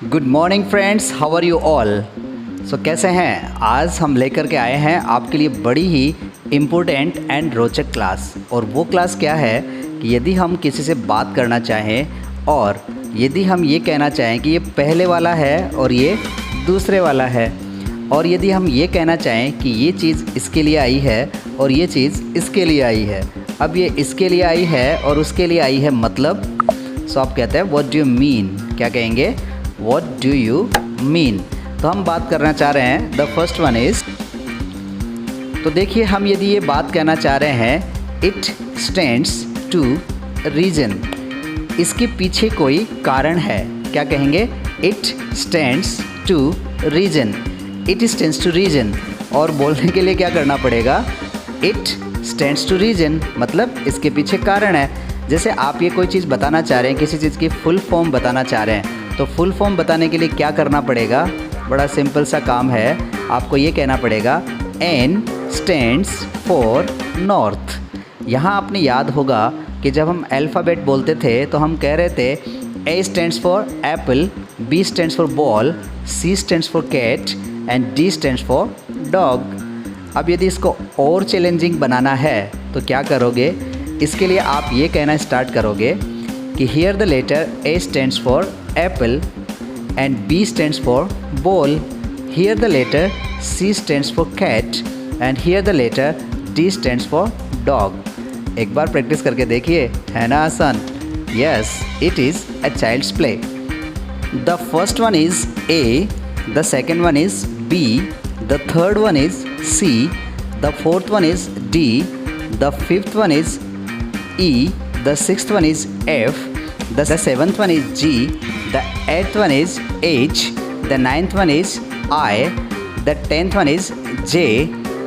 Good morning friends, how are you all. So कैसे हैं। आज हम लेकर के आए हैं आपके लिए बड़ी ही इम्पोर्टेंट एंड रोचक क्लास। और वो क्लास क्या है कि यदि हम किसी से बात करना चाहें और यदि हम ये कहना चाहें कि ये पहले वाला है और ये दूसरे वाला है, और यदि हम ये कहना चाहें कि ये चीज़ इसके लिए आई है और ये चीज़ इसके लिए आई है, अब ये इसके लिए आई है और उसके लिए आई है, मतलब सो आप कहते हैं व्हाट डू यू मीन। क्या कहेंगे? What do you mean. तो हम बात करना चाह रहे हैं, द फर्स्ट वन इज़, तो देखिए हम यदि ये बात कहना चाह रहे हैं इट स्टैंड्स टू रीजन, इसके पीछे कोई कारण है। क्या कहेंगे? It stands to reason, it stands to reason. और बोलने के लिए क्या करना पड़ेगा? इट स्टैंड्स टू रीजन, मतलब इसके पीछे कारण है। जैसे आप ये कोई चीज़ बताना चाह रहे हैं, किसी चीज़ की फुल फॉर्म बताना चाह रहे हैं, तो फुल फॉर्म बताने के लिए क्या करना पड़ेगा? बड़ा सिंपल सा काम है, आपको ये कहना पड़ेगा एन स्टैंड्स फॉर नॉर्थ। यहाँ आपने याद होगा कि जब हम अल्फ़ाबेट बोलते थे तो हम कह रहे थे A stands for apple, B stands for ball, C stands for cat and D stands for dog. अब यदि इसको और चैलेंजिंग बनाना है तो क्या करोगे? इसके लिए आप ये कहना स्टार्ट करोगे कि here the letter A stands for apple and B stands for ball, here the letter C stands for cat and here the letter D stands for dog. एक बार प्रैक्टिस करके देखिए, है ना आसान? Yes, it is a child's play. The first one is A, the second one is B, the third one is C, the fourth one is D, the fifth one is E, the sixth one is F, the seventh one is G, the eighth one is H, the ninth one is I, the 10th one is J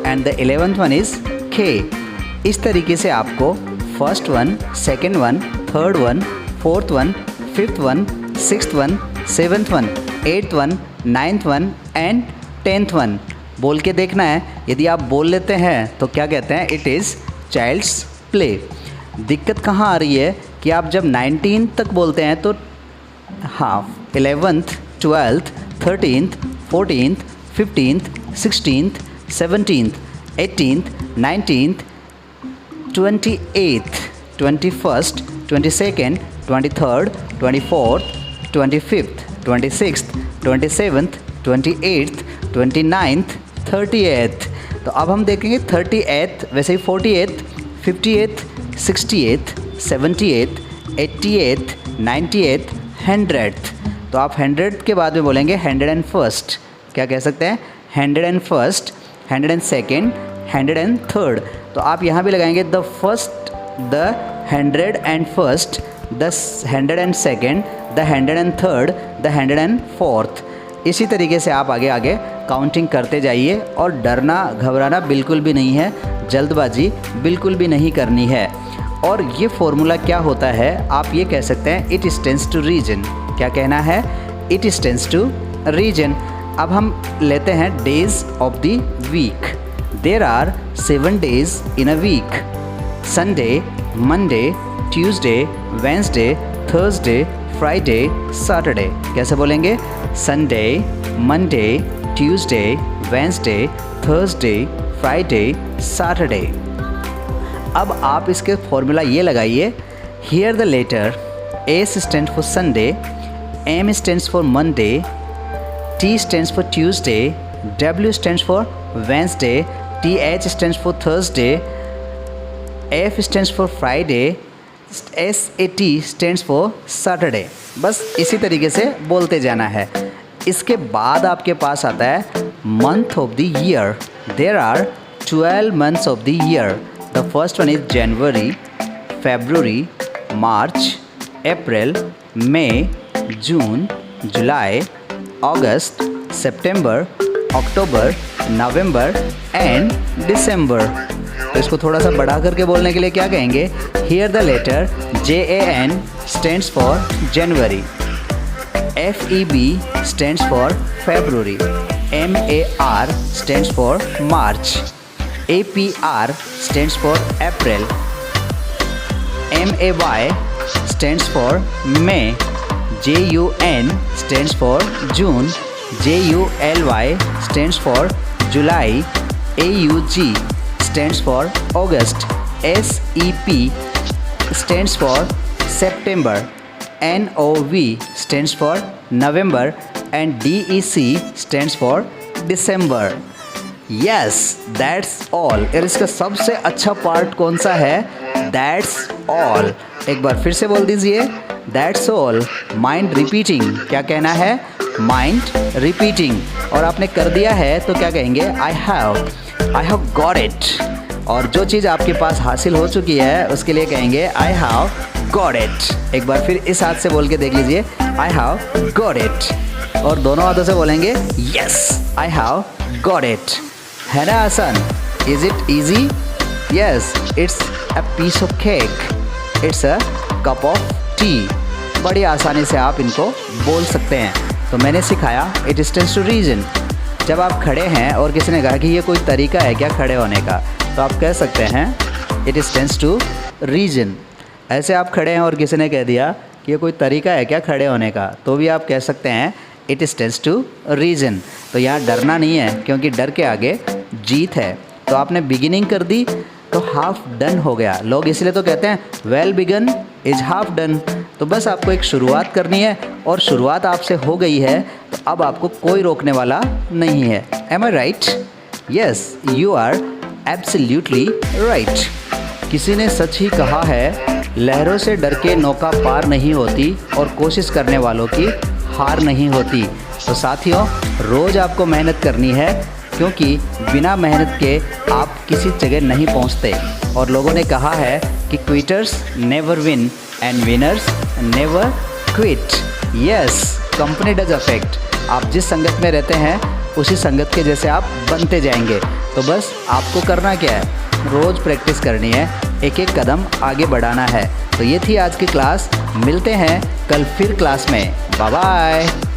and the 11th one is K। इस तरीके से आपको first one, second one, third one, fourth one, fifth one, sixth one, seventh one, eighth one, ninth one and 10th one बोल के देखना है। यदि आप बोल लेते हैं तो क्या कहते हैं? It is child's play. दिक्कत कहाँ आ रही है कि आप जब 19 तक बोलते हैं तो हाँ, 11th, 12th, 13th, 14th, 15th, 16th, 17th, 18th, 19th, 28th, 21st, 22nd, 23rd, 24th, 25th, 26th, 27th, 28th, 29th, 30th। तो अब हम देखेंगे 30th, वैसे ही 40th, 50th, 60th, 70th, 80th, 90th, 100th। तो आप 100th के बाद में बोलेंगे 101st। क्या कह सकते हैं? 101st, 102nd, 103rd। तो आप यहाँ भी लगाएंगे the first, the 101st, the 102nd, the 103rd, the 104th। इसी तरीके से आप आगे आगे काउंटिंग करते जाइए और डरना घबराना बिल्कुल भी नहीं है, जल्दबाजी बिल्कुल भी नहीं करनी है। और ये फॉर्मूला क्या होता है? आप ये कह सकते हैं इट स्टैंड्स टू रीजन। क्या कहना है? It stands to reason. अब हम लेते हैं days of the week. There are 7 days in a week. Sunday, Monday, Tuesday, Wednesday, Thursday, Friday, Saturday. कैसे बोलेंगे? Sunday, Monday, Tuesday, Wednesday, Thursday, Friday, Saturday. अब आप इसके फॉर्मूला ये लगाइए, here the letter S stand for Sunday, M stands for Monday, T stands for Tuesday, W stands for Wednesday, T H stands for Thursday, F stands for Friday, SAT stands for Saturday. बस इसी तरीके से बोलते जाना है। इसके बाद आपके पास आता है month of the year. There are 12 months of the year. The first one is January, February, March, April, May, June, July, August, September, October, November and December. तो इसको थोड़ा सा बढ़ा करके बोलने के लिए क्या कहेंगे? Here the letter JAN stands for January, FEB stands for February, MAR stands for March, APR stands for April, MAY stands for May, JUN stands for June, JULY stands for July, AUG stands for August, SEP stands for September, NOV stands for November and DEC stands for December. Yes, that's all. और इसका सबसे अच्छा part कौन सा है? That's all. एक बार फिर से बोल दीजिए, That's all. Mind repeating. क्या कहना है? Mind repeating. और आपने कर दिया है तो क्या कहेंगे? I have got it. और जो चीज़ आपके पास हासिल हो चुकी है उसके लिए कहेंगे I have got it. एक बार फिर इस हाथ से बोल के देख लीजिए, I have got it. और दोनों हाथों से बोलेंगे Yes, I have got it. है ना आसान? Is it easy? Yes, it's a piece of cake. It's a cup of T. बड़ी आसानी से आप इनको बोल सकते हैं। तो मैंने सिखाया इट स्टैंड्स टू रीजन। जब आप खड़े हैं और किसी ने कहा कि ये कोई तरीका है क्या खड़े होने का, तो आप कह सकते हैं इट स्टैंड्स टू रीजन। ऐसे आप खड़े हैं और किसी ने कह दिया कि ये कोई तरीका है क्या खड़े होने का, तो भी आप कह सकते हैं इट स्टैंड्स टू रीजन। तो यहाँ डरना नहीं है, क्योंकि डर के आगे जीत है। तो आपने बिगिनिंग कर दी तो हाफ डन हो गया। लोग इसलिए तो कहते हैं well begun is half done. तो बस आपको एक शुरुआत करनी है, और शुरुआत आपसे हो गई है तो अब आपको कोई रोकने वाला नहीं है। Am I right? Yes, you are absolutely right. किसी ने सच ही कहा है, लहरों से डर के नौका पार नहीं होती और कोशिश करने वालों की हार नहीं होती। तो साथियों, रोज़ आपको मेहनत करनी है, क्योंकि बिना मेहनत के आप किसी जगह नहीं पहुंचते। और लोगों ने कहा है कि quitters never win and winners never quit. Yes, company does affect. आप जिस संगत में रहते हैं उसी संगत के जैसे आप बनते जाएंगे। तो बस आपको करना क्या है? रोज़ प्रैक्टिस करनी है, एक एक कदम आगे बढ़ाना है। तो ये थी आज की क्लास। मिलते हैं कल फिर क्लास में। Bye bye.